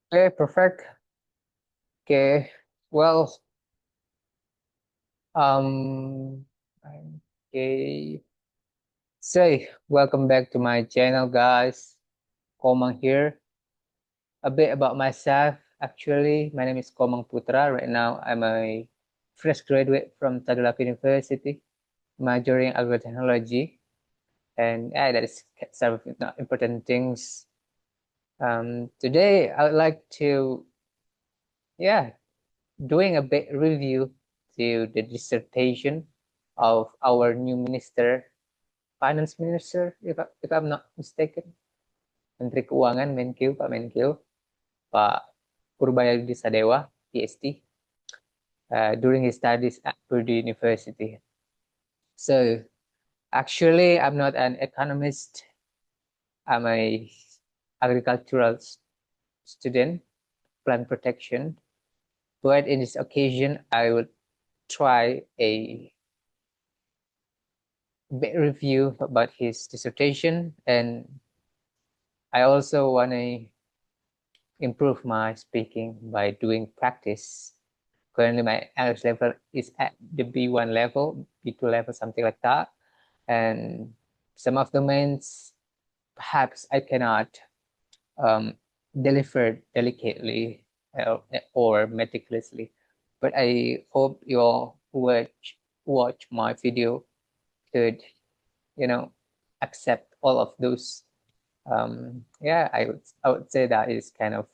Okay, perfect. Okay, well, um, okay. So, welcome back to my channel, guys. Komang here. A bit about myself. Actually, my name is Komang Putra. Right now, I'm a fresh graduate from Tadulako University, majoring in algorithm technology, and that is some of the important things. Today, I would like to, yeah, doing a bit review to the dissertation of our new minister, finance minister, if I'm not mistaken, Menteri Keuangan Menkeu, Pak Menkeu, Pak Purbaya Yudhi Sadewa, PhD, during his studies at Purdue University. So actually, I'm not an economist. I'm a agricultural student, plant protection. But in this occasion, I would try a bit review about his dissertation, and I also want to improve my speaking by doing practice. Currently, my English level is at the B1 level, B2 level, something like that. And some of the domains, perhaps I cannot um, deliver delicately or meticulously. But I hope you all watch my video could, accept all of those. Yeah, I would say that is kind of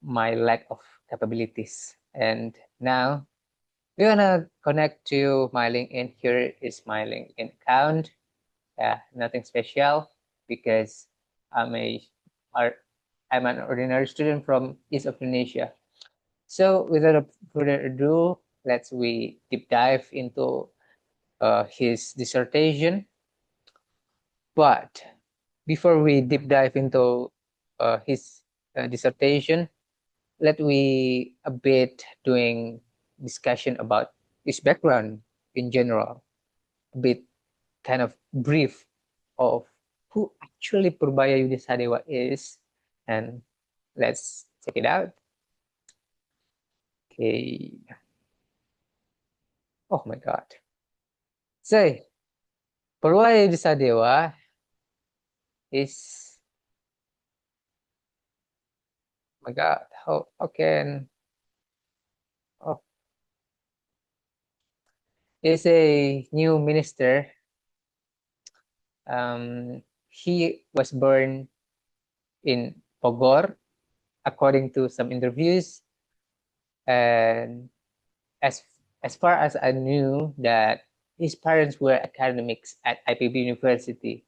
my lack of capabilities. And now we're gonna connect to my LinkedIn. Here is my LinkedIn account. Yeah, nothing special because I'm a I'm an ordinary student from East of Indonesia. So without further ado, we deep dive into his dissertation. But before we deep dive into his dissertation, let we a bit doing discussion about his background in general, a bit kind of brief of who actually Purbaya Yudhi Sadewa is, and let's check it out. Okay. Oh my God. So Purbaya Yudhi Sadewa is, oh my God, how can, oh, is a new minister. He was born in Bogor, according to some interviews, and as as far as I knew, that his parents were academics at IPB University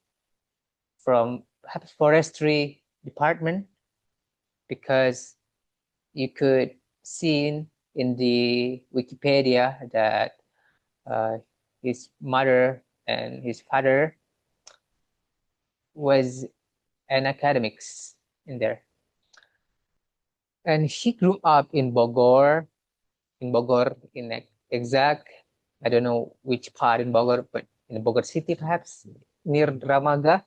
from perhaps forestry department, because you could see in the Wikipedia that uh, his mother and his father was an academics in there. And he grew up in exact, I don't know which part in Bogor, but in Bogor city perhaps, near Dramaga,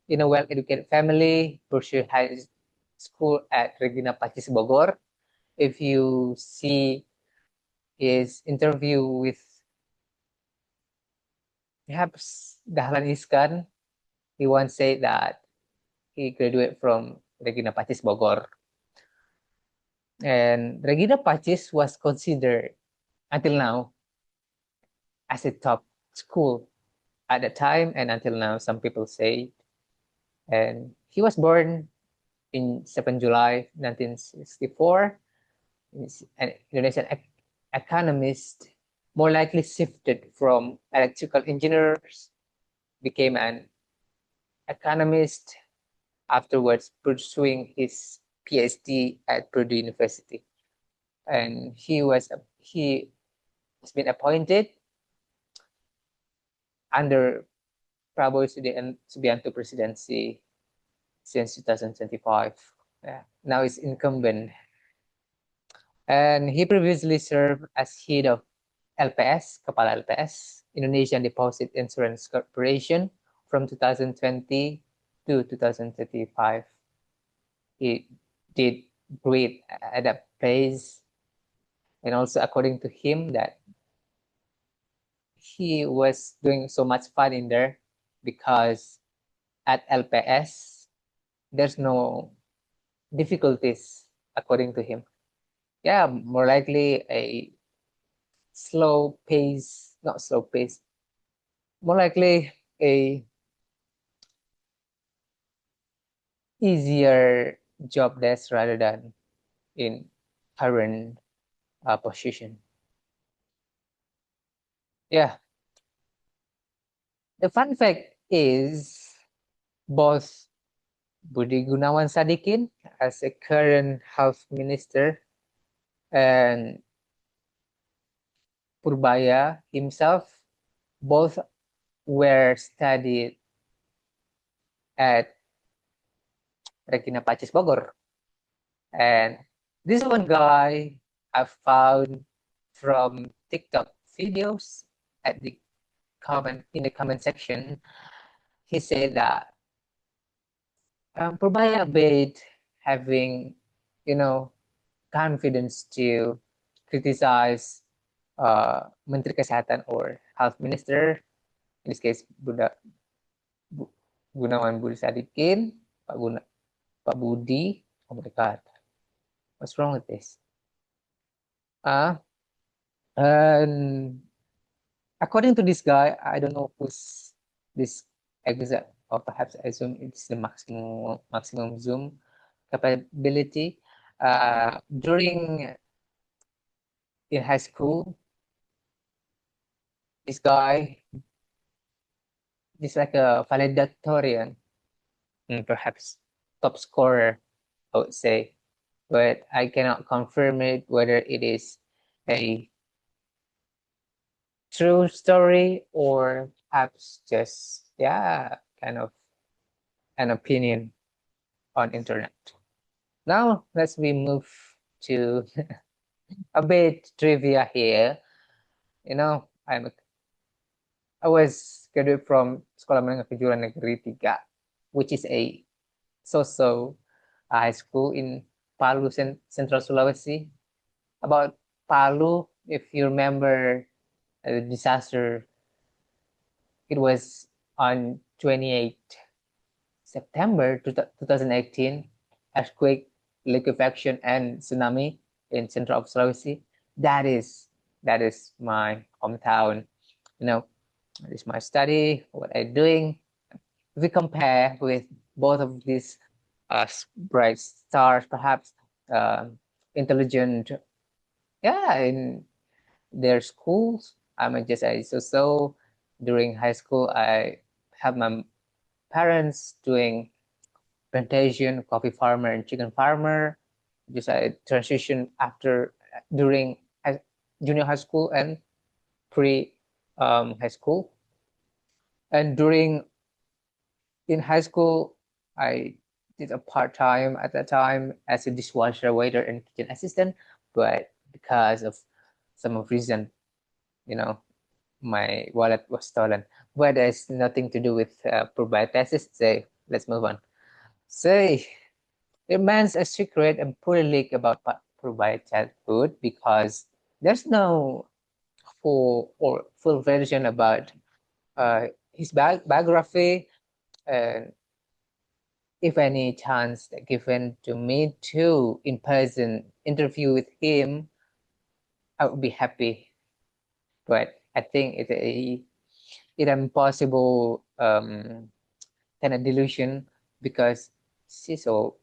in a well-educated family, pursued high school at Regina Pacis Bogor. If you see his interview with perhaps Dahlan Iskan, he once said that he graduated from Regina Pacis Bogor. And Regina Pacis was considered until now as a top school at the time, and until now, some people say. And he was born in 7 July 1964. He's an Indonesian economist, more likely shifted from electrical engineers, became an economist, afterwards pursuing his PhD at Purdue University. And he has been appointed under Prabowo Subianto presidency since 2025. Yeah. Now he's incumbent. And he previously served as head of LPS, Kepala LPS, Indonesian Deposit Insurance Corporation, from 2020 to 2035. He did great at that place. And also according to him that he was doing so much fun in there because at LPS, there's no difficulties according to him. Yeah, more likely a slow pace, not slow pace, more likely a easier job desk rather than in current position. Yeah. The fun fact is both Budi Gunawan Sadikin as a current health minister and Purbaya himself both were studied at Regina Pacis Bogor. And this one guy I found from TikTok videos at the in the comment section. He said that Purbaya bid having, confidence to criticize Menteri Kesehatan or Health Minister, in this case Gunawan Budi Sadikin, Pak Budi. Oh my God, what's wrong with this? And according to this guy, I don't know who's this exact, or perhaps I assume it's the maximum Zoom capability. During in high school, this guy is like a valedictorian, perhaps top scorer, I would say, but I cannot confirm it whether it is a true story or perhaps just kind of an opinion on internet. Now let's we move to a bit trivia here. I was graduate from Sekolah Menengah Kejuruan Negeri 3, which is a so-so high school in Palu, Central Sulawesi. About Palu, if you remember the disaster, it was on 28th September 2018, earthquake, liquefaction, and tsunami in Central of Sulawesi. That is my hometown. This is my study, what I'm doing. If we compare with both of these bright stars, perhaps intelligent, in their schools, I'm just a so. During high school, I have my parents doing plantation, coffee farmer, and chicken farmer. Just I transition during junior high school and pre high school. And in high school, I did a part-time at that time as a dishwasher, waiter, and kitchen assistant. But because of some reason, my wallet was stolen. But there's nothing to do with Purbaya thesis. So let's move on. So remains a secret and poorly leaked about Purbaya childhood because there's no full version about his biography. If any chance given to me to in person interview with him, I would be happy. But I think it's an impossible kind of delusion because she's so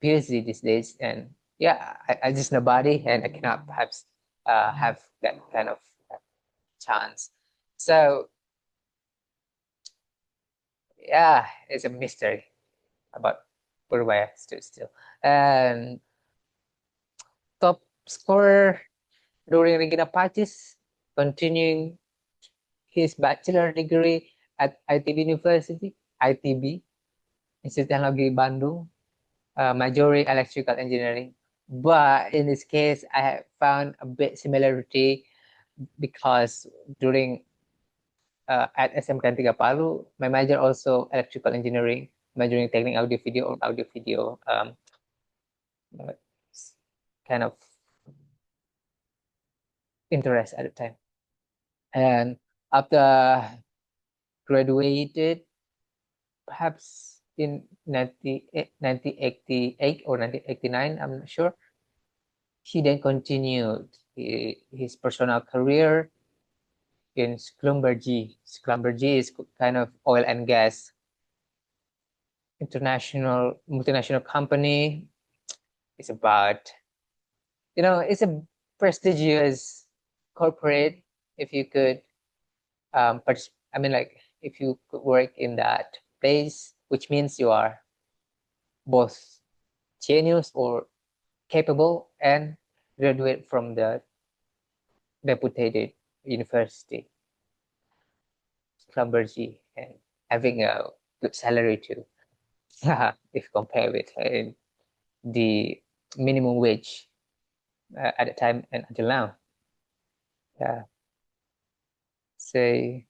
busy these days, and I just nobody, and I cannot perhaps have that kind of chance. So it's a mystery about Purbaya still. And top scorer during Regina Pacis, continuing his bachelor degree at ITB University, ITB, Institut Teknologi Bandung, majoring electrical engineering. But in this case, I have found a bit similarity because during at SMK 3 Palu, my major also electrical engineering, majoring technique audio video or audio video kind of interest at the time. And after graduated, perhaps in 1988 or 1989, I'm not sure, he then continued his personal career in Schlumberger. Schlumberger is kind of oil and gas multinational company. It's about, it's a prestigious corporate. If you could, if you could work in that place, which means you are both genius or capable and graduate from the reputed university, Schlumberger, and having a good salary too. If compared with the minimum wage at the time and until now. Yeah. So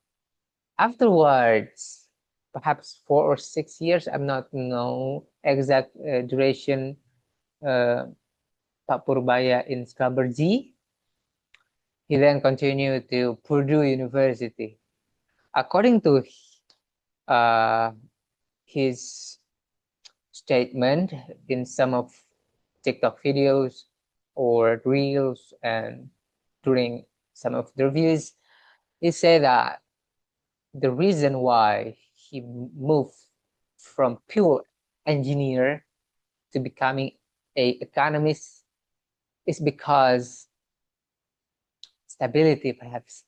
afterwards, perhaps 4 or 6 years, I'm not know exact duration, Pak Purbaya in Schlumberger. He then continued to Purdue University. According to his statement in some of TikTok videos or reels, and during some of the reviews, he said that the reason why he moved from pure engineer to becoming an economist is because stability, perhaps.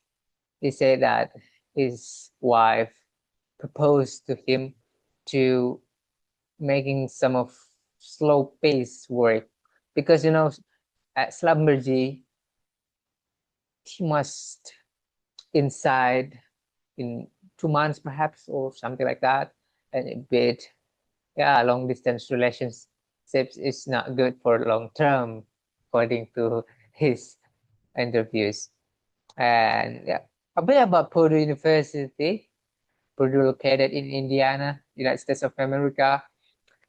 He said that his wife proposed to him to making some of slow pace work, because at Schlumberger he must inside in 2 months perhaps or something like that, and a bit, long distance relationships is not good for long term, according to his interviews. And a bit about Purdue University. Purdue, located in Indiana, United States of America,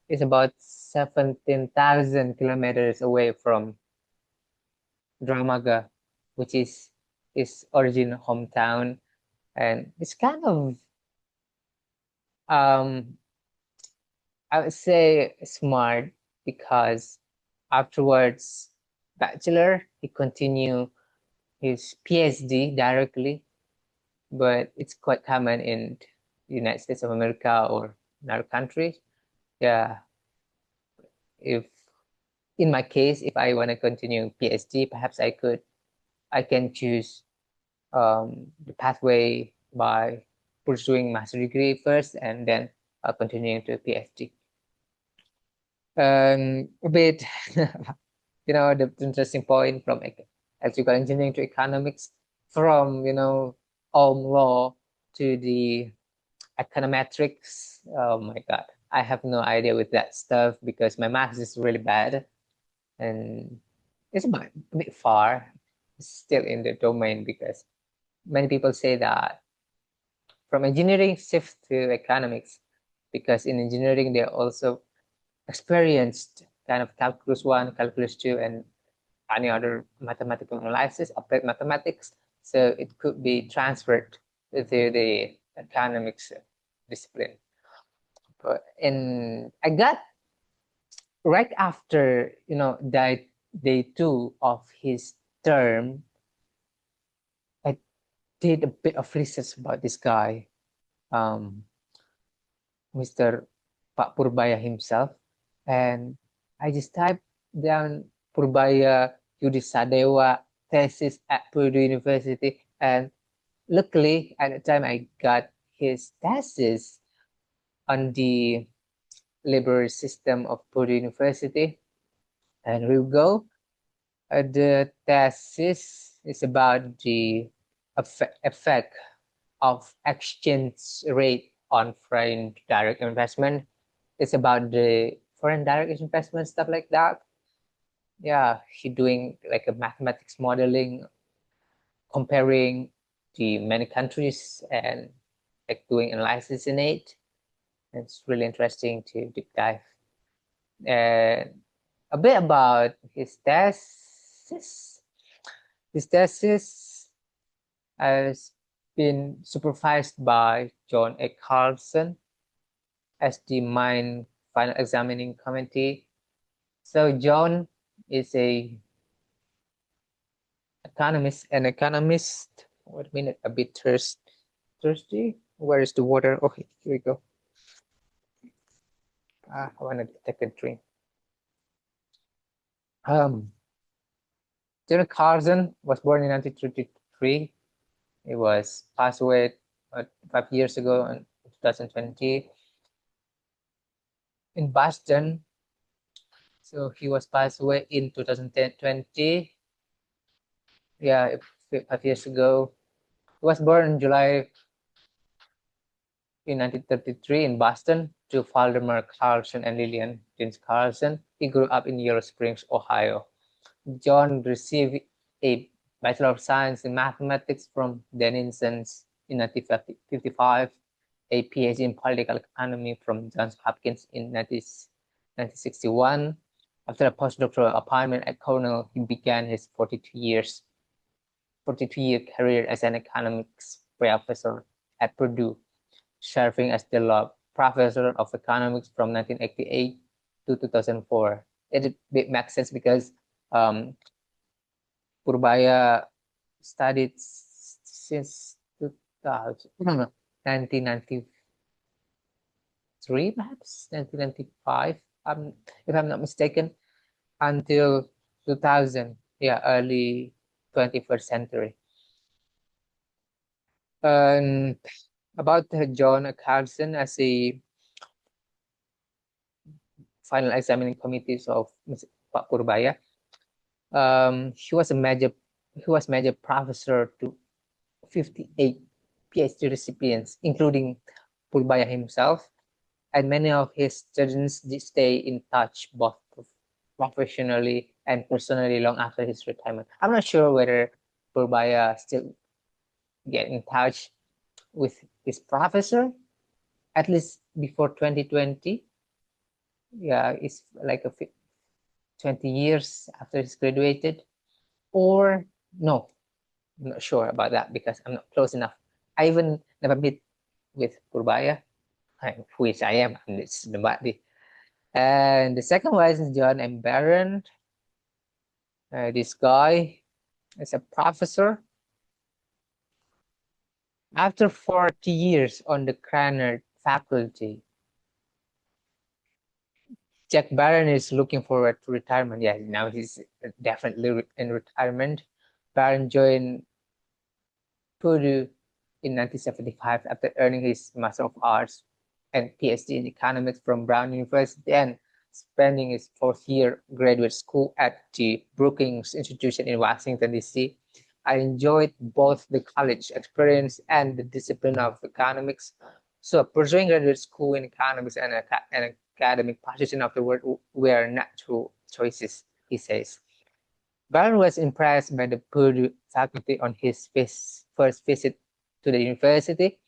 is about 17,000 kilometers away from Dramaga, which is his origin hometown. And it's kind of, I would say, smart, because afterwards, bachelor, he continued his PhD directly, but it's quite common in the United States of America or in other countries. Yeah, if in my case, if I want to continue PhD, perhaps I can choose the pathway by pursuing master degree first and then continuing to PhD. A bit, the interesting point from electrical engineering to economics, from Ohm law to the econometrics. Oh my God, I have no idea with that stuff because my math is really bad, and it's a bit far. It's still in the domain, because many people say that from engineering shift to economics, because in engineering they also experienced kind of calculus 1, calculus 2, and any other mathematical analysis, applied mathematics. So it could be transferred to the economics discipline. And I got right after, day 2 of his term, I did a bit of research about this guy, Mr. Pak Purbaya himself, and I just typed down Purbaya Yudhi Sadewa thesis at Purdue University, and luckily at the time I got his thesis on the labor system of Purdue University, and here we go. The thesis is about the effect of exchange rate on foreign direct investment. It's about the foreign direct investment, stuff like that. Yeah, he doing like a mathematics modeling, comparing the many countries and like doing analysis in it. It's really interesting to deep dive. And a bit about his thesis. His thesis has been supervised by John A. Carlson as the main final examining committee. So John is a economist, an economist. Wait a minute, a bit thirsty. Where is the water? Okay, here we go. I want to take a drink. John Carlson was born in 1933. He was passed away 5 years ago in 2020 in Boston. So he was passed away in 2020. Yeah, 5 years ago. He was born in July in 1933 in Boston to Valdemar Carlson and Lillian James Carlson. He grew up in Yellow Springs, Ohio. John received a Bachelor of Science in Mathematics from Denison's in 1955, a PhD in Political Economy from Johns Hopkins in 1961. After a postdoctoral appointment at Cornell, he began his 42-year career as an economics professor at Purdue, serving as the law professor of economics from 1988 to 2004. It makes sense because Purbaya studied since 1993, perhaps 1995, if I'm not mistaken, until 2000. Yeah, early 21st century. About John Carlson as a final examining committees of Pak Purbaya. He was major professor to 58 PhD recipients, including Purbaya himself, and many of his students did stay in touch both professionally and personally long after his retirement. I'm not sure whether Purbaya still get in touch with his professor, at least before 2020. Yeah, it's like 20 years after he's graduated, or no, I'm not sure about that because I'm not close enough. I even never met with Purbaya, which I am. It's the body. And the second one is John M. Barron. This guy is a professor. After 40 years on the Cranard faculty, Jack Barron is looking forward to retirement. Yeah, now he's definitely in retirement. Barron joined Purdue in 1975 after earning his Master of Arts and PhD in economics from Brown University and spending his fourth year graduate school at the Brookings Institution in Washington, D.C. I enjoyed both the college experience and the discipline of economics. So pursuing graduate school in economics and an academic position afterward were natural choices, he says. Barron was impressed by the Purdue faculty on his first visit to the university.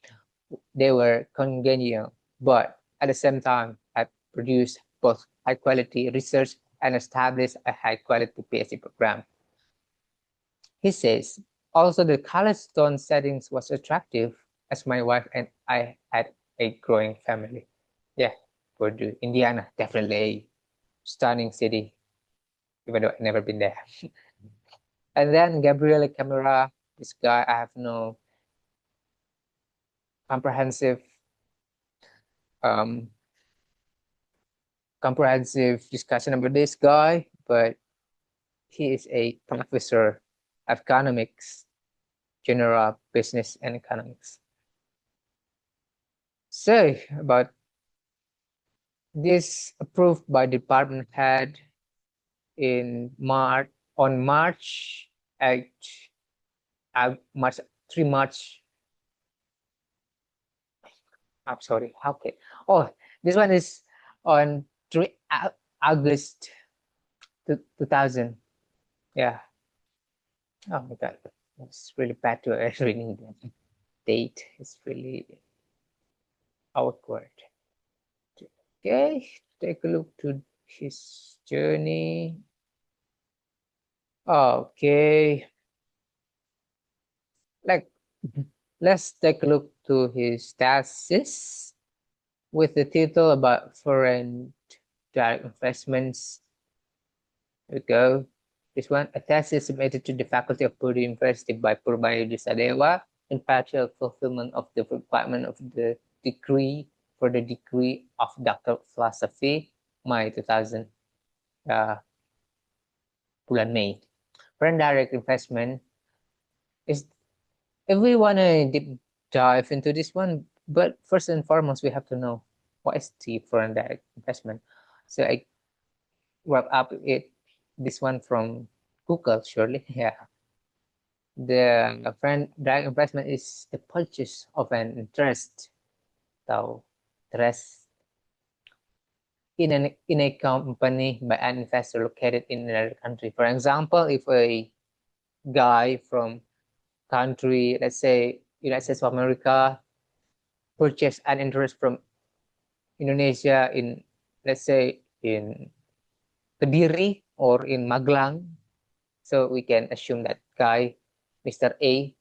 They were congenial, but at the same time had produced both high-quality research and established a high-quality PhD program. He says, also the college town settings was attractive as my wife and I had a growing family. Yeah, Purdue, Indiana, definitely a stunning city, even though I've never been there. And then Gabriele Camera, this guy, I have no comprehensive discussion about this guy, but he is a professor of economics, general business and economics. So about this approved by department head in March 8, March 3 March. I'm sorry. Okay. Oh, this one is on 3 August 2000. Yeah. Oh my God. It's really bad to reading the date. It's really awkward. Okay. Take a look to his journey. Okay, like let's take a look to his thesis with the title about foreign direct investments. Here we go. This one, a thesis submitted to the faculty of Purdue University by Purbaya Yudhi Sadewa in partial fulfillment of the requirement of the degree for the degree of Doctor of Philosophy, May 2000, bulan Mei. Foreign direct investment is, if we want to deep dive into this one, but first and foremost, we have to know what is the foreign direct investment. So I wrap up this one from Google, surely. Yeah. The foreign direct investment is the purchase of an interest, so interest in a company by an investor located in another country. For example, if a guy from country, let's say United States of America, purchase an interest from Indonesia in, let's say, in Kediri or in Magelang, so we can assume that guy, Mr. A,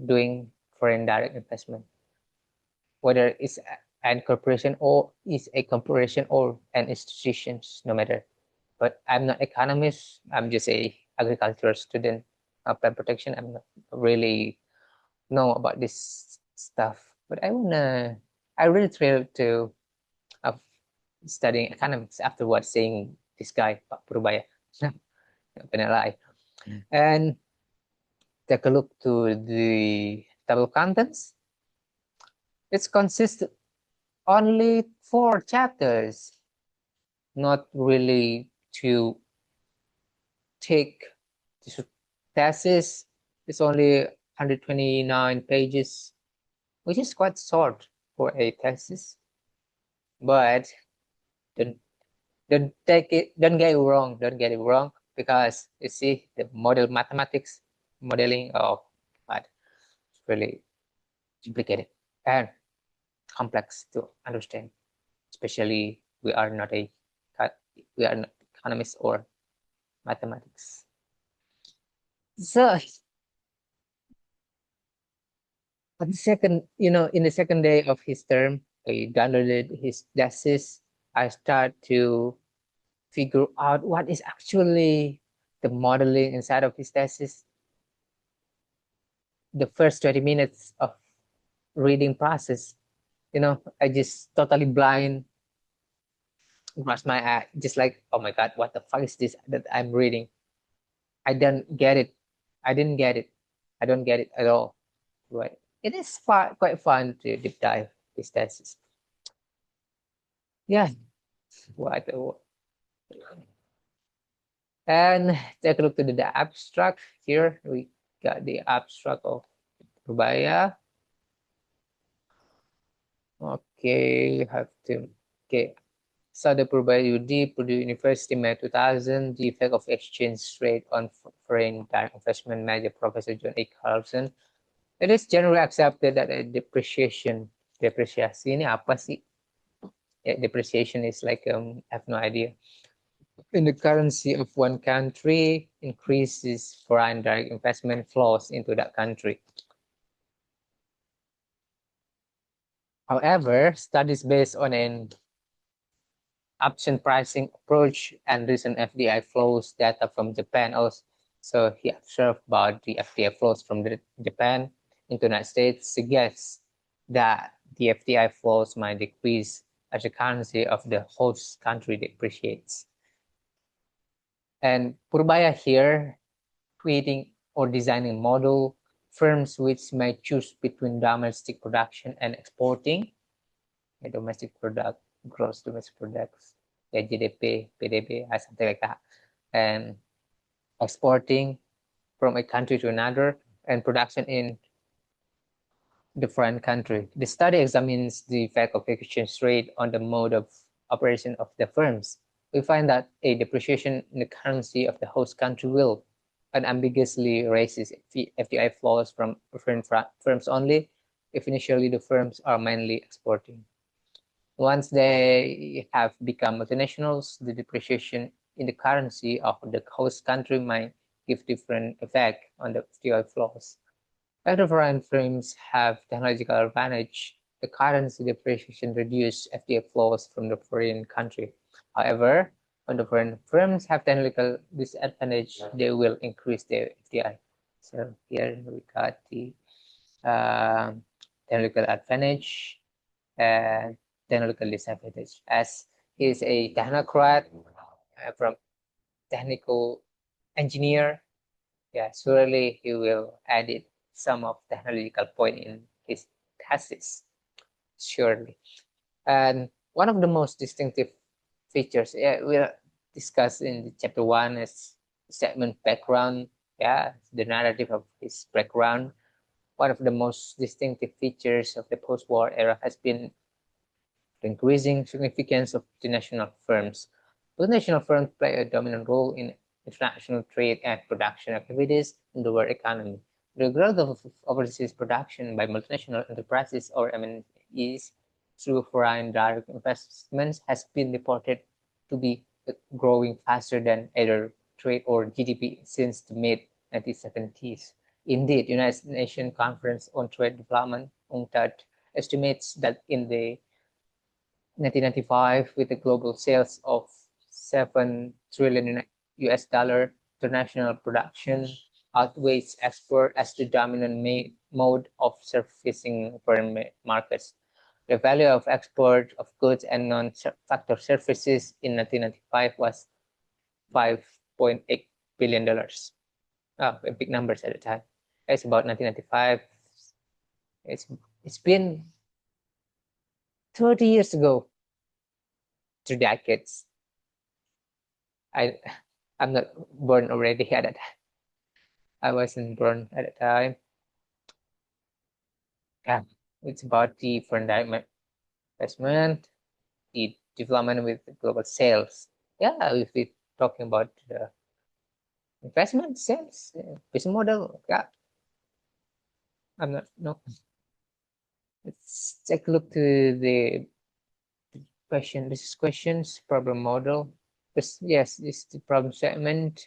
doing foreign direct investment, whether it's an corporation or is a corporation or an institution, no matter. But I'm not economist. I'm just a agricultural student of plant protection. I'm not really know about this stuff, but I really thrilled to studying economics afterwards, seeing this guy Pak Purbaya. And take a look to the table of contents. It consists only 4 chapters, not really to take this thesis. It's only 129 pages, which is quite short for a thesis. But don't get it wrong, because you see the modeling of but it's really complicated and complex to understand, especially we are not economists or mathematics. So on the second, in the second day of his term, I downloaded his thesis. I start to figure out what is actually the modeling inside of his thesis. The first 20 minutes of reading process, I just totally blind, cross my eye, just like, oh my God, what the fuck is this that I'm reading? I don't get it. I didn't get it. I don't get it at all. Right. It is quite fun to deep dive this thesis. Yeah. What? And take a look to the abstract. Here we got the abstract of Purbaya. Okay, so the Purbaya Yudhi, Purdue University, May 2000, the effect of exchange rate on foreign direct investment, Major Professor John A. Carlson. It is generally accepted that a depreciation ini apa sih? Yeah, depreciation is like, I have no idea. In the currency of one country, increases foreign direct investment flows into that country. However, studies based on an option pricing approach and recent FDI flows data from Japan also. So he observed about the FDI flows from Japan into the United States suggests that the FDI flows might decrease as the currency of the host country depreciates. And Purbaya here, creating or designing model firms which may choose between domestic production and exporting. Domestic product, gross domestic products, GDP, PDB, something like that, and exporting from a country to another, and production in the foreign country. The study examines the effect of exchange rate on the mode of operation of the firms. We find that a depreciation in the currency of the host country will unambiguously raises FDI flows from foreign firms only if initially the firms are mainly exporting. Once they have become multinationals, the depreciation in the currency of the host country might give different effect on the FDI flows. After foreign firms have technological advantage, the currency depreciation reduces FDI flows from the foreign country. However, when the foreign firms have technical disadvantage, they will increase their FDI. So here we got the technical advantage and technical disadvantage. As he is a technocrat from technical engineer, yeah, surely he will edit some of technological point in his thesis, surely. And one of the most distinctive features, yeah, we'll discuss in chapter 1 is segment background, yeah, the narrative of his background. One of the most distinctive features of the post-war era has been the increasing significance of multinational firms. Multinational firms play a dominant role in international trade and production activities in the world economy. The growth of overseas production by multinational enterprises or MNEs through foreign direct investments has been reported to be growing faster than either trade or GDP since the mid-1970s. Indeed, United Nations Conference on Trade Development, UNCTAD, estimates that in the 1995, with the global sales of 7 trillion US dollar, international production outweighs export as the dominant mode of servicing foreign markets. The value of export of goods and non-factor services in 1995 was $5.8 billion. Big numbers at the time. It's about 1995. It's been 30 years ago, 3 decades. I'm not born already at that time. I wasn't born at the time. Yeah, it's about the foreign investment, the development with global sales. Yeah, if we're talking about the investment, sales, business model, yeah. I'm not, no. Let's take a look to the question. This is questions, problem model. Yes, this is the problem segment.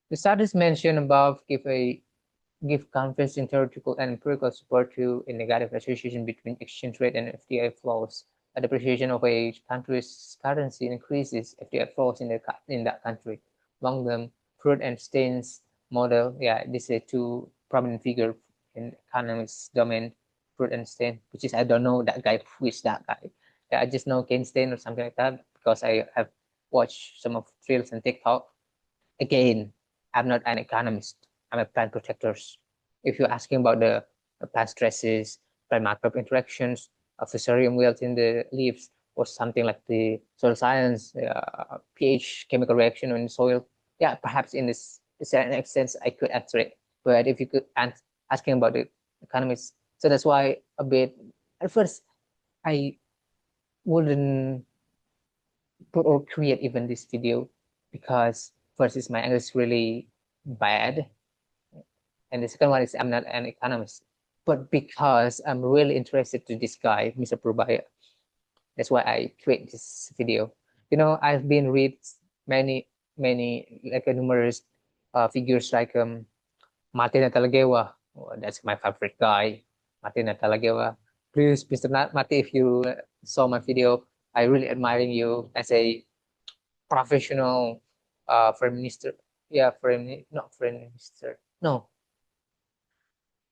The studies mentioned above give confidence in theoretical and empirical support to a negative association between exchange rate and FDI flows. A depreciation of a country's currency increases FDI flows in that country. Among them, Fruit and Stain's model. Yeah, this is a two prominent figure in economics domain. Fruit and Stain, which is I don't know that guy. Who is that guy? Yeah, I just know Ken Stain or something like that because I have watched some of Thrills and TikTok. Again, I'm not an economist. I'm a plant protector. If you're asking about the plant stresses, plant macro interactions of the fusarium wilt in the leaves, or something like the soil science, pH chemical reaction in the soil, yeah, perhaps in this certain extent I could answer it. But if you could asking about the economists, so that's why a bit at first I wouldn't put or create even this video because first is my English really bad, and the second one is I'm not an economist, but because I'm really interested to this guy, Mr. Purbaya. That's why I create this video. You know, I've been read many like numerous figures like Martin Natalegawa. Oh, that's my favorite guy, Martin Natalegawa. Please, Mr. Martin, if you saw my video, I really admiring you as a professional foreign minister. Yeah, not foreign minister. No,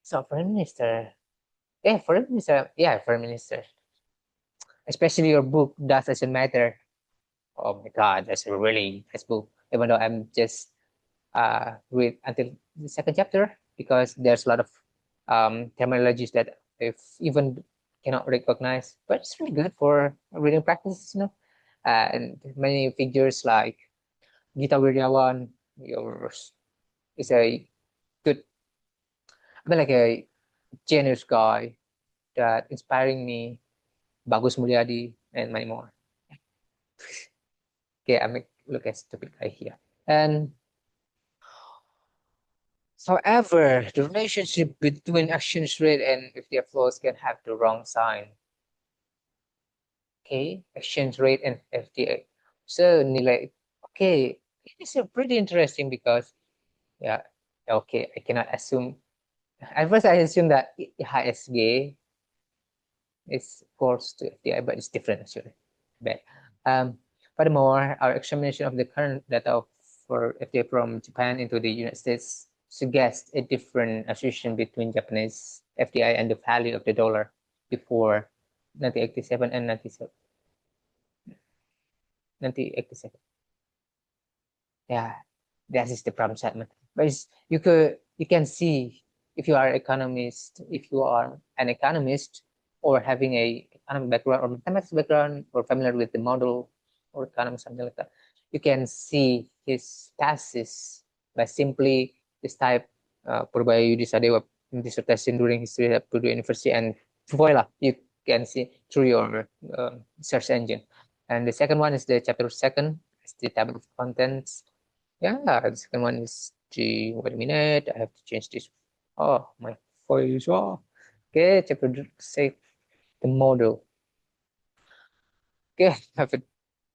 so foreign minister. Yeah, foreign minister. Yeah, foreign minister. Especially your book, That Doesn't Matter. Oh my God, that's a really nice book. Even though I'm just read until the second chapter because there's a lot of terminologies that if even cannot recognize, but it's really good for reading practice, you know. And many figures like Gita Wirjawan, yours is a good, I mean, like a genius guy that inspiring me, Bagus Mulyadi, and many more. Okay, I make look at stupid guy here. And however, the relationship between exchange rate and FDI flows can have the wrong sign. okay, exchange rate and FTA. So nilai, okay, it's pretty interesting because, yeah, okay, I cannot assume. At first, I assume that HSG is close to FDI, but it's different actually. But furthermore, our examination of the current data for FDI from Japan into the United States suggests a different association between Japanese FDI and the value of the dollar before 1987 and 1987. Yeah, that is the problem statement. But you can see if you are an economist, if you are an economist or having a economic background or mathematics background or familiar with the model or economics, something like that, you can see his thesis by simply this type Purbaya Yudhi Sadewa dissertation during history at Purdue University, and voila, you can see through your search engine. And the second one is the chapter second, it's the table of contents. Yeah, the second one is the, wait a minute, I have to change this. Oh, my voice. Oh. Okay, chapter say the model. Okay, have a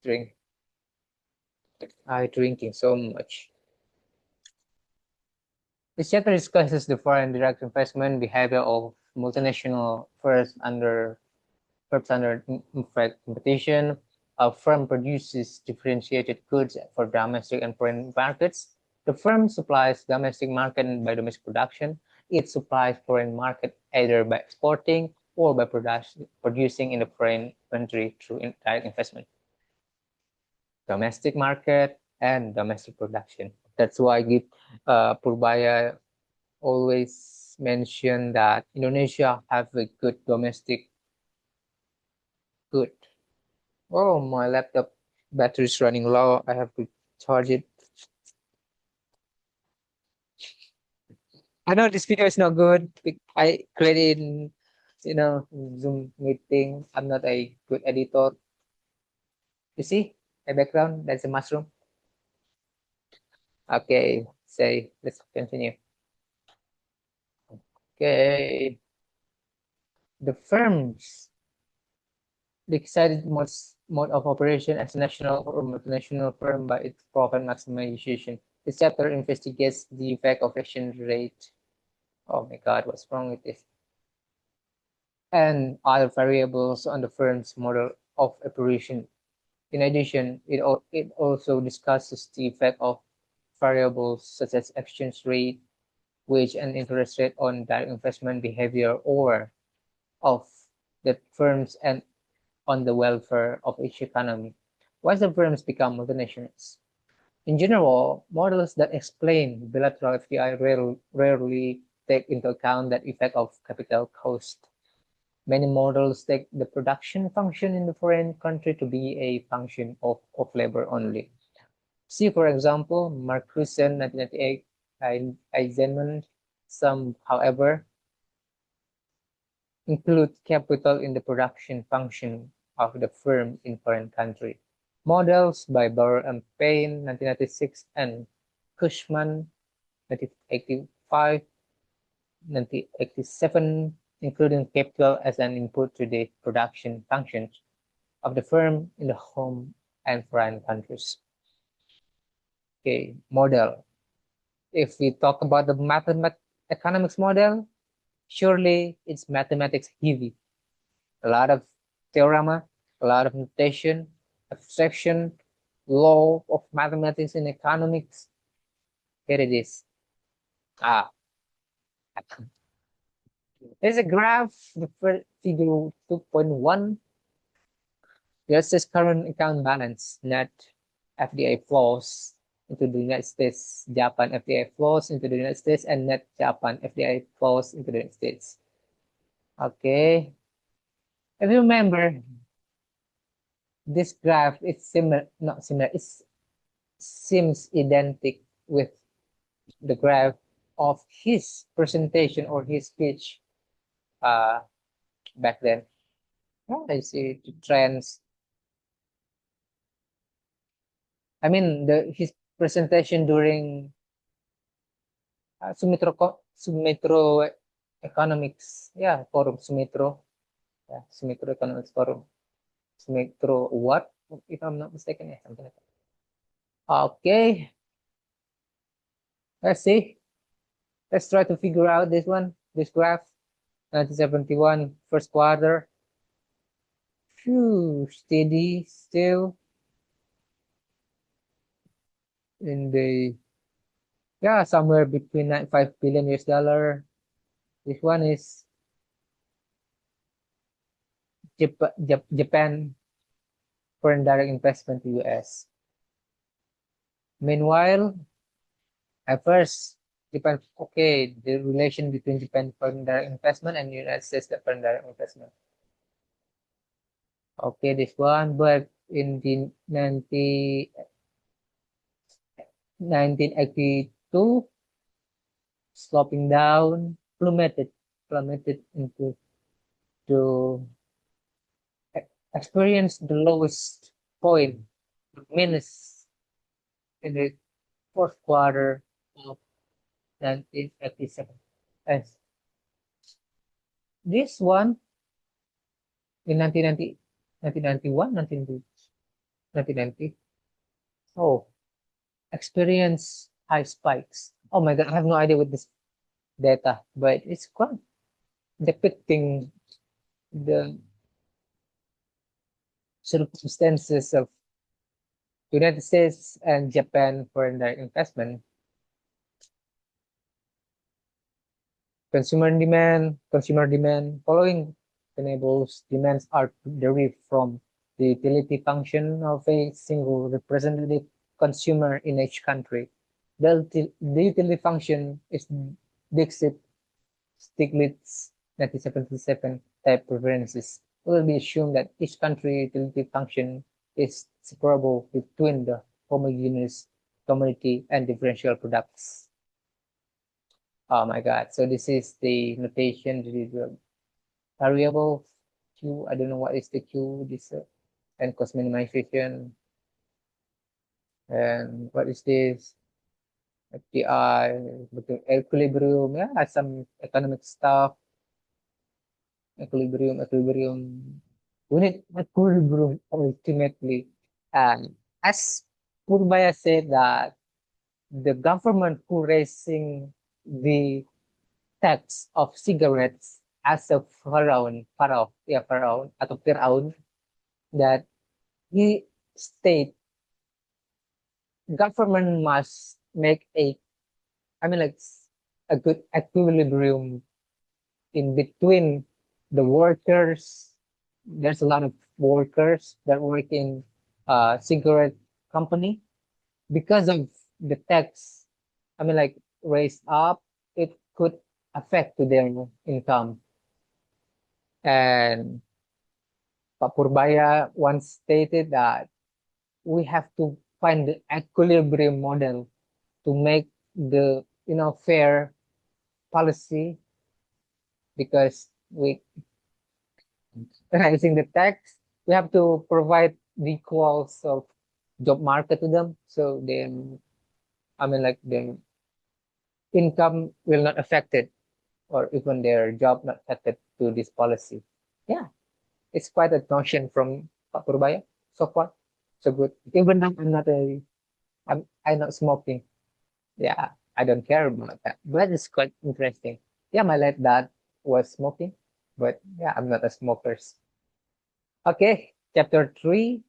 drink. I drinking so much. This chapter discusses the foreign direct investment behavior of multinational firms under competition. A firm produces differentiated goods for domestic and foreign markets. The firm supplies domestic market by domestic production. It supplies foreign market either by exporting or by producing in the foreign country through direct investment. Domestic market and domestic production. That's why Purbaya always mention that Indonesia have a good domestic good. Oh, my laptop battery is running low. I have to charge it. I know this video is not good. I created in, Zoom meeting. I'm not a good editor. You see my background? That's a mushroom. Okay, say let's continue. Okay, the firms decided mode of operation as a national or multinational firm by its profit maximization. This chapter investigates the effect of exchange rate. Oh my God, what's wrong with this? And other variables on the firm's model of operation. In addition, it also discusses the effect of variables such as exchange rate, wage, and interest rate on direct investment behavior or of the firms and on the welfare of each economy. Why the firms become multinationals? In general, models that explain bilateral FDI rarely take into account that effect of capital cost. Many models take the production function in the foreign country to be a function of labor only. See, for example, Marcuson 1998, Eisenman. Some, however, include capital in the production function of the firm in foreign country. Models by Bauer and Payne 1996 and Cushman 1985, 1987, including capital as an input to the production functions of the firm in the home and foreign countries. Okay, model. If we talk about the economics model, surely it's mathematics heavy. A lot of theorem, a lot of notation, abstraction, law of mathematics and economics. Here it is. There's a graph, the figure 2.1. There's this current account balance, net FDI flows into the United States, Japan FDI flows into the United States, and net Japan FDI flows into the United States. Okay. If you remember, this graph is similar, not similar, it seems identical with the graph of his presentation or his speech back then. Oh, I see the trends. I mean, his presentation during Sumitro Economics, yeah, Forum Sumitro, yeah, Sumitro Economics Forum. make through what, if I'm not mistaken, yeah, something like that. Okay, let's see. Let's try to figure out this one, this graph. 1971 first quarter. Phew, steady still in the, yeah, somewhere between 95 billion US dollar. This one is Japan foreign direct investment to US. Meanwhile, at first, Japan, okay, the relation between Japan foreign direct investment and United States foreign direct investment. Okay, this one, but in the 1982, sloping down, plummeted into to experience the lowest point, minus in the fourth quarter of 1987. And this one in 1990, 1991, 1990, oh, experience high spikes. Oh my God, I have no idea with this data, but it's quite depicting the circumstances of United States and Japan foreign direct investment. Consumer demand following enables demands are derived from the utility function of a single representative consumer in each country. The utility function is Dixit Stiglitz 1977 type preferences. It will be assumed that each country utility function is separable between the homogeneous commodity and differential products. Oh my God. So this is the notation, the variable Q. I don't know what is the Q, this and cost minimization. And what is this? FTI, equilibrium, yeah, some economic stuff. Equilibrium. We need equilibrium ultimately. And as Purbaya said that the government who raising the tax of cigarettes as a pharaoh, atau Firaun, that he state government must make like a good equilibrium in between the workers. There's a lot of workers that work in cigarette company because of the tax. Like raised up, it could affect to their income. And Pak Purbaya once stated that we have to find the equilibrium model to make the fair policy, because we raising the tax, we have to provide the equals of job market to them, so then like the income will not affected, or even their job not affected to this policy. Yeah, it's quite a notion from Pak Purbaya so far, so good. Even though I'm not smoking. Yeah, I don't care about that, but it's quite interesting. Yeah, my late dad was smoking, but yeah, I'm not a smoker. Okay, chapter 3,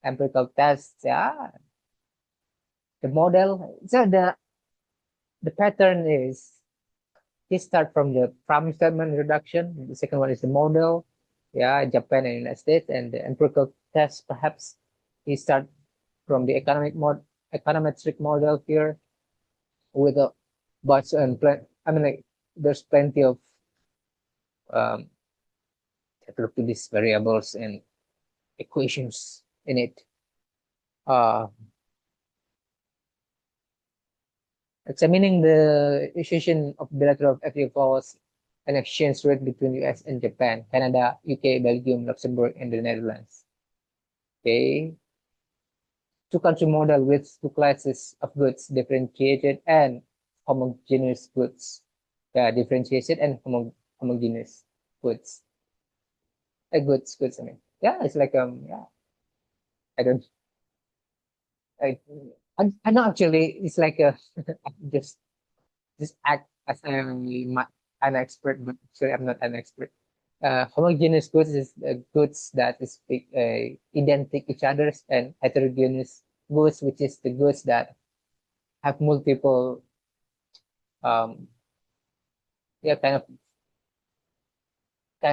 empirical tests. Yeah, the model. So the pattern is, he start from the problem statement reduction. The second one is the model. Yeah, Japan and United States, and the empirical test. Perhaps he start from the econometric model here with a bunch and like there's plenty of um look to these variables and equations in it. Uh, Examining the equation of bilateral FTA and exchange rate between US and Japan, Canada, UK, Belgium, Luxembourg, and the Netherlands. Okay. Two-country model with two classes of goods, differentiated and homogeneous goods. Yeah, differentiated and homogeneous goods. Goods, I mean. yeah, it's like yeah, I don't I know actually it's like a just just act as an expert, but actually I'm not an expert. Homogeneous goods is goods that speak identical each others, and heterogeneous goods, which is the goods that have multiple yeah kind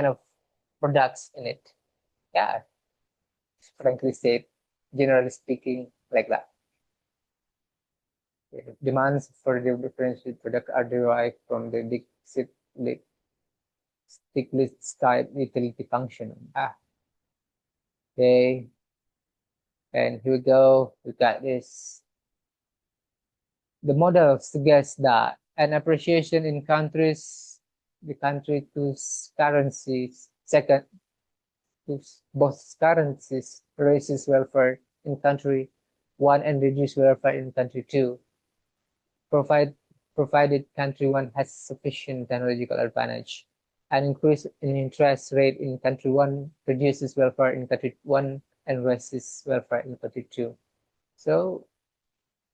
of products in it. Yeah, frankly said, generally speaking, like that. Demands for the differentiated product are derived from the stick list type utility function. Okay, and here we go. We got this. The model suggests that an appreciation in the country whose currencies, second, whose both currencies raises welfare in country one and reduce welfare in country two, provide, provided country one has sufficient technological advantage. An increase in interest rate in country one reduces welfare in country one and raises welfare in country two. So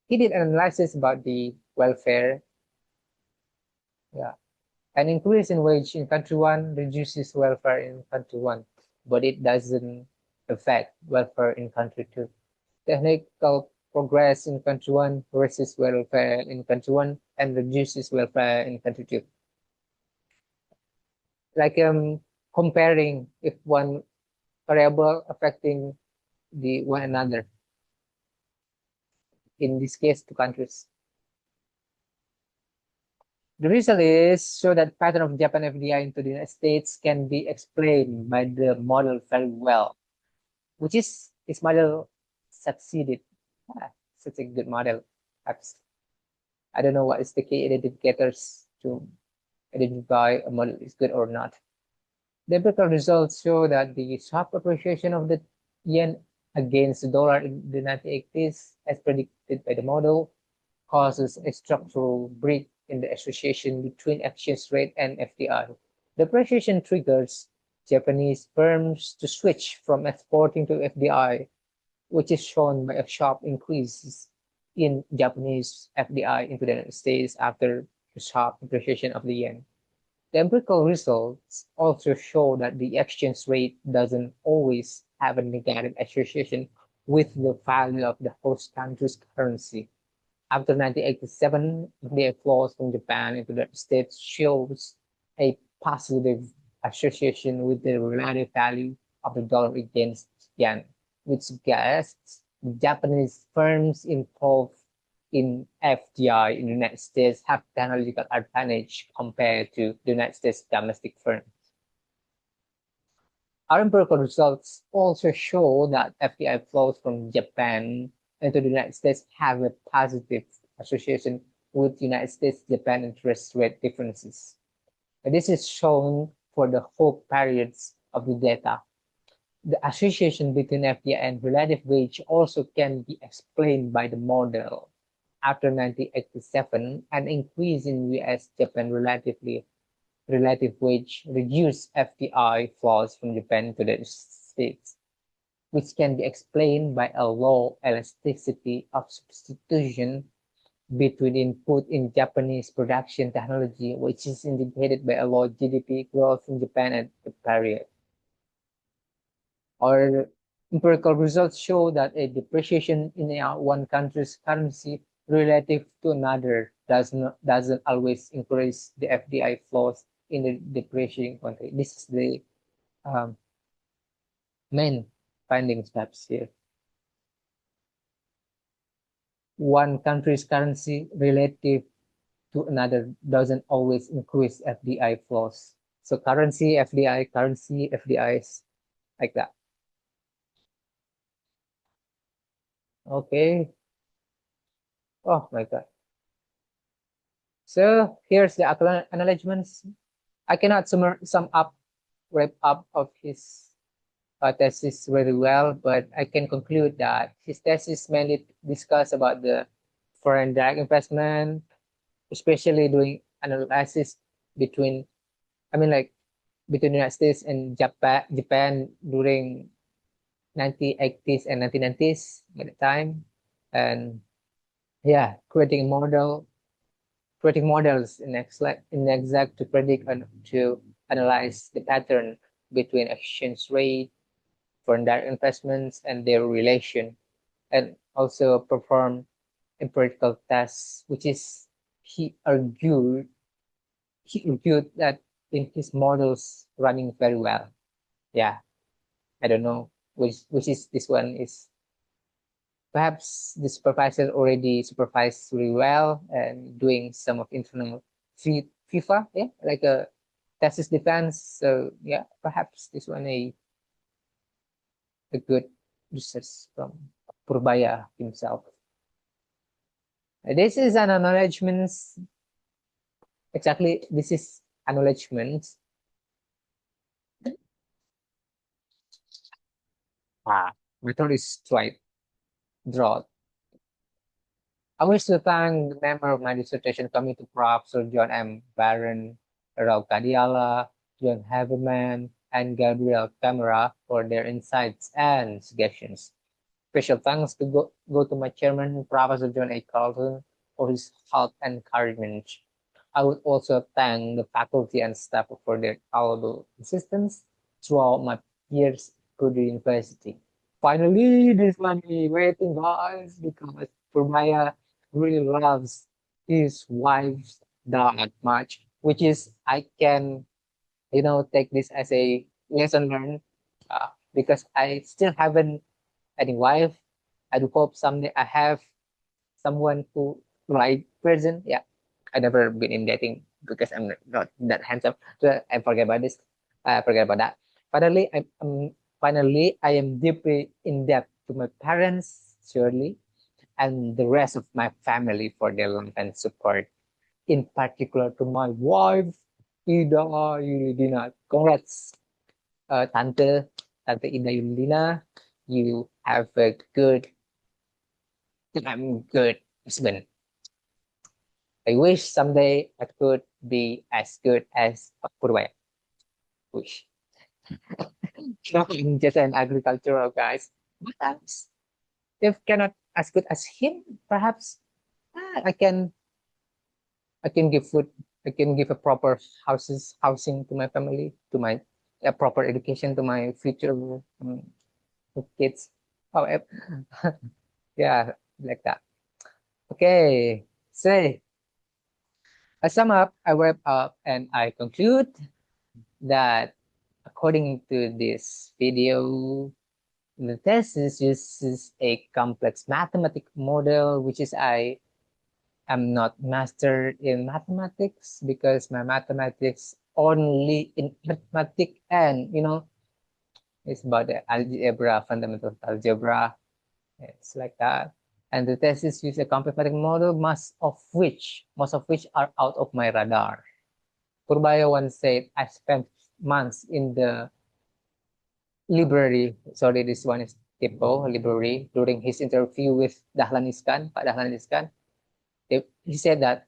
he did an analysis about the welfare. Yeah. An increase in wage in country one reduces welfare in country one, but it doesn't affect welfare in country two. Technical progress in country one raises welfare in country one and reduces welfare in country two. Like comparing if one variable affecting the one another, in this case two countries. The result is show that pattern of Japan FDI into the United States can be explained by the model very well, which is this model succeeded. Such a good model. I don't know what is the key identifiers to identify a model is good or not. The empirical results show that the sharp appreciation of the yen against the dollar in the 1980s, as predicted by the model, causes a structural break in the association between exchange rate and FDI. The appreciation triggers Japanese firms to switch from exporting to FDI, which is shown by a sharp increase in Japanese FDI into the United States after the sharp appreciation of the yen. The empirical results also show that the exchange rate doesn't always have a negative association with the value of the host country's currency. After 1987, the flows from Japan into the States shows a positive association with the relative value of the dollar against yen, which suggests Japanese firms involved in FDI in the United States have technological advantage compared to the United States domestic firms. Our empirical results also show that FDI flows from Japan into the United States have a positive association with United States-Japan interest rate differences. And this is shown for the whole periods of the data. The association between FDI and relative wage also can be explained by the model. After 1987, an increase in US-Japan relative wage reduced FDI flows from Japan to the States, which can be explained by a low elasticity of substitution between input in Japanese production technology, which is indicated by a low GDP growth in Japan at the period. Our empirical results show that a depreciation in one country's currency relative to another doesn't always increase the FDI flows in the depreciating country. This is the main findings perhaps here. One country's currency relative to another doesn't always increase FDI flows. So currency, FDIs, like that. Okay. Oh my God. So here's the acknowledgements. I cannot wrap up of his thesis very well, but I can conclude that his thesis mainly discussed about the foreign direct investment, especially doing analysis between, between the United States and Japan during 1980s and 1990s at the time. And yeah, creating models in exact to predict and to analyze the pattern between exchange rate, foreign direct investments, and their relation, and also perform empirical tests, which is he argued that in his models running very well. Yeah, I don't know which is this one is. Perhaps the supervisor already supervised really well and doing some of internal FIFA, yeah, like a thesis defense. So yeah, perhaps this one a good research from Purbaya himself. This is an acknowledgement. Exactly, this is acknowledgement. My throat is drought. I wish to thank the member of my dissertation committee, Professor John M. Barron, Rao Kadiala, John Haberman, and Gabriel Camera for their insights and suggestions. Special thanks to go to my chairman, Professor John A. Carlton, for his help and encouragement. I would also thank the faculty and staff for their valuable assistance throughout my years at Purdue University. Finally, this one is waiting, guys, because Purbaya really loves his wife that much, which is I can, take this as a lesson learned because I still haven't any wife. I do hope someday I have someone who right person. Yeah, I never been in dating because I'm not that handsome. So I forget about this. I forget about that. Finally, I am deeply in debt to my parents, surely, and the rest of my family for their love and support. In particular, to my wife, Ida Yulidina. Congrats, Tante Ida Yulidina. You have a good husband. I wish someday I could be as good as Purbaya. Wish. No, I'm just an agricultural guys. But if cannot as good as him, perhaps I can give food. I can give a proper housing to my family, to my a proper education to my future kids. However, yeah, like that. Okay, so I sum up, I wrap up, and I conclude that according to this video, the thesis uses a complex mathematical model, which is I am not master in mathematics because my mathematics only in arithmetic and it's about the algebra, fundamental algebra. It's like that. And the thesis uses a complex mathematical model, most of which are out of my radar. Purbaya once said, I spent months in the library. Sorry, this one is typo, library, during his interview with Dahlan Iskan, Pak Dahlan Iskan. He said that,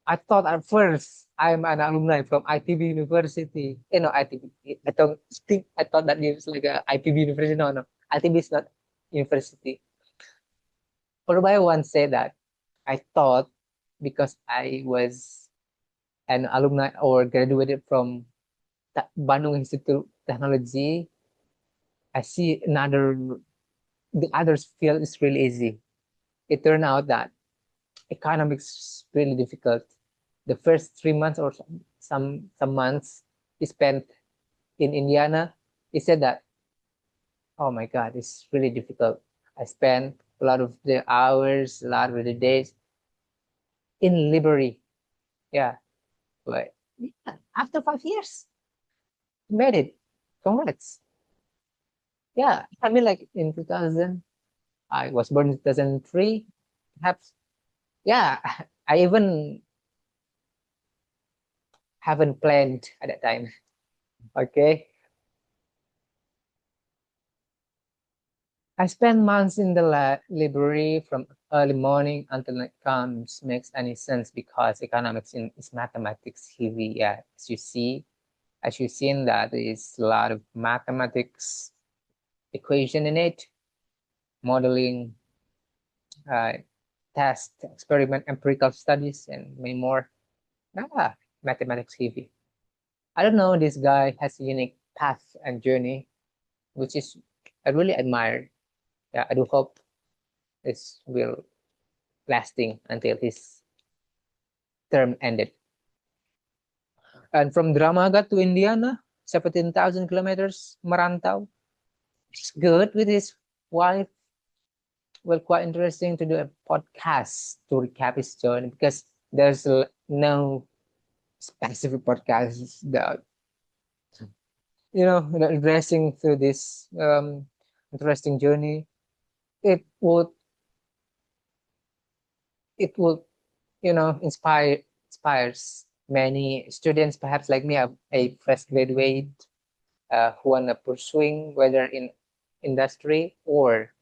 I thought at first I'm an alumni from ITB University. ITB. I thought that it was like a ITB University. No. ITB is not university. Purbaya once said that, I thought because I was an alumni or graduated from Bandung Institute of Technology, I see the others field is really easy. It turned out that economics is really difficult. The first 3 months or some months he spent in Indiana, he said that, oh my God, it's really difficult. I spent a lot of the hours, a lot of the days in library. Yeah, but yeah, after 5 years, made it. Congrats. Yeah, I mean, like in 2000, I was born in 2003, perhaps. Yeah, I even haven't planned at that time. Okay. I spent months in the library from early morning until night comes makes any sense because economics is mathematics heavy. Yeah, as you see in that is a lot of mathematics equation in it, modeling, test, experiment, empirical studies, and many more. Mathematics heavy. I don't know, this guy has a unique path and journey, which is I really admire. Yeah, I do hope this will lasting until his term ended. And from Dramaga to Indiana, 17,000 kilometers, merantau. It's good with his wife. Well, quite interesting to do a podcast to recap his journey because there's no specific podcast that addressing through this interesting journey. It would it would inspires many students, perhaps like me, a fresh graduate who wanna pursuing whether in industry or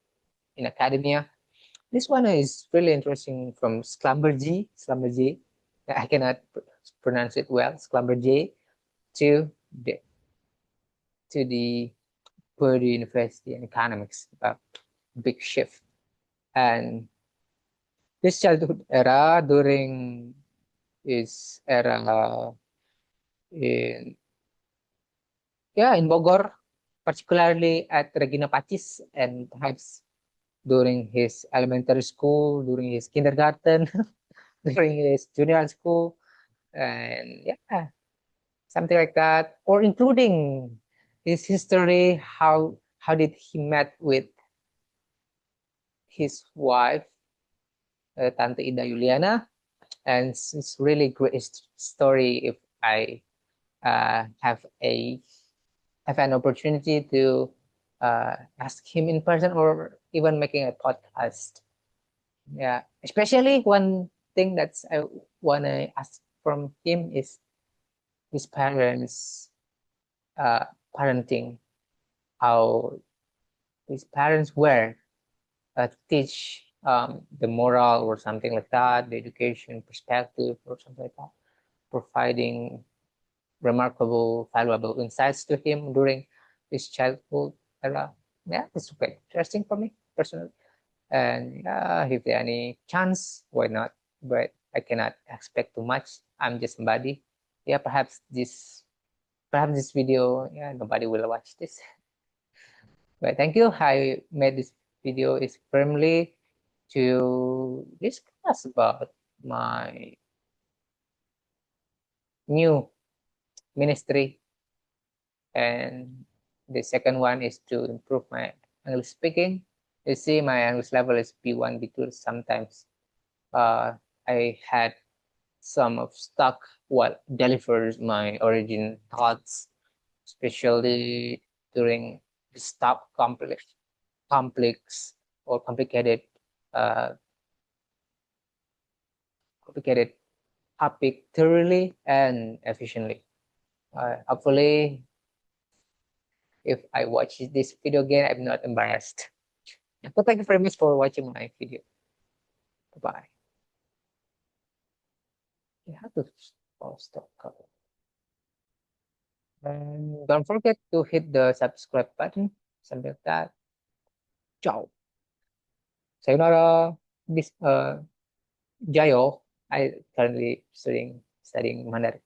in academia. This one is really interesting from Schlumberger. I cannot pronounce it well. Schlumberger to the to the Purdue University in economics. A big shift. And this childhood era during his era in in Bogor, particularly at Regina Pacis, and perhaps during his elementary school, during his kindergarten, during his junior school, and something like that, or including his history, how did he met with his wife, Tante Ida Juliana, and it's really great story if I have an opportunity to ask him in person or even making a podcast. Yeah, especially one thing that's I wanna ask from him is his parents' parenting, how his parents were teach the moral or something like that, the education perspective or something like that, providing remarkable, valuable insights to him during his childhood era. Yeah, it's quite interesting for me personally. And if there any chance, why not? But I cannot expect too much. I'm just somebody. Yeah, perhaps this video, nobody will watch this. But thank you. I made this video is firmly to discuss about my new ministry, and the second one is to improve my English speaking. You see, my English level is B1, B2. Sometimes I had some of stuck what delivers my origin thoughts, especially during the stop complex or uh, complicated topic thoroughly and efficiently. Hopefully, if I watch this video again, I'm not embarrassed. But thank you very much for watching my video. Bye-bye. You have to stop. And don't forget to hit the subscribe button, something like that. Ciao. Sayonara. This Jayo. I currently studying Mandarin.